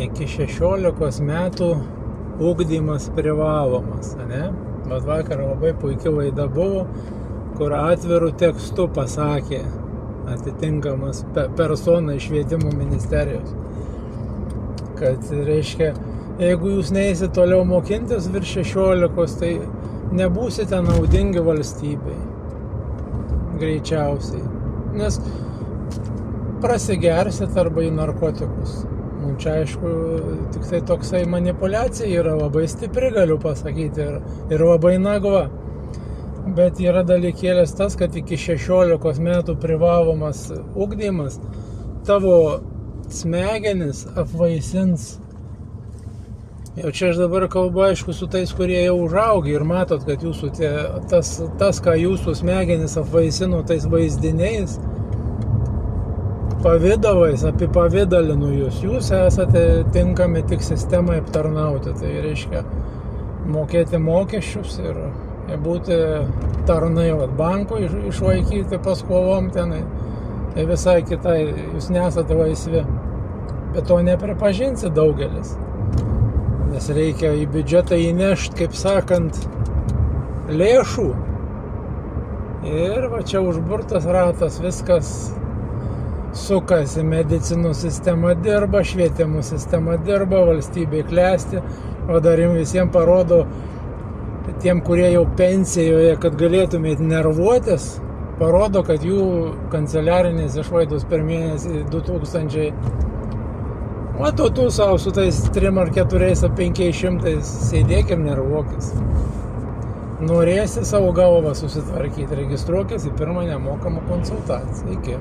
iki 16 metų ugdymas privalomas, ne? Bet vakar labai puikia laida buvo, kur atvirų tekstų pasakė atitinkamas persona iš švietimo ministerijos, kad, reiškia, jeigu jūs neįsit toliau mokintis virš 16, tai nebūsite naudingi valstybei, greičiausiai, nes prasigersit arba į narkotikus. Čia, aišku, tik tai toksai manipuliacija yra labai stipri, galiu pasakyti, ir labai nagva. Bet yra dalykėlis tas, kad iki 16 metų privalomas ugdymas tavo smegenis apvaisins. Jau čia aš dabar kalbu, aišku, su tais, kurie jau užaugi ir matot, kad jūsų tas, ką jūsų smegenis apvaisino tais vaizdiniais, pavidalais, apipavidalinu jūs esate tinkami tik sistemai aptarnauti. Tai reiškia mokėti mokesčius ir būti tarnai banko išlaikyti paskolom tenai. Tai visai kitai, jūs nesate laisvi. Bet to nepripažinsi daugelis. Nes reikia į biudžetą įnešti, kaip sakant, lėšų. Ir va čia užburtas ratas, viskas sukasi, medicinų sistema dirba, švietimo sistema dirba, valstybė klesti, o dar jums visiems parodo, tiem, kurie jau pensijoje, kad galėtumėt nervuotis, parodo, kad jų kanceliarinės išlaidos per mėnesį 2000. O tu savo su tais 3 ar 4 ar 500 sėdėk ir nervuokis. Norėsi savo galvą susitvarkyti, registruokis į pirmą nemokamą konsultaciją. Iki.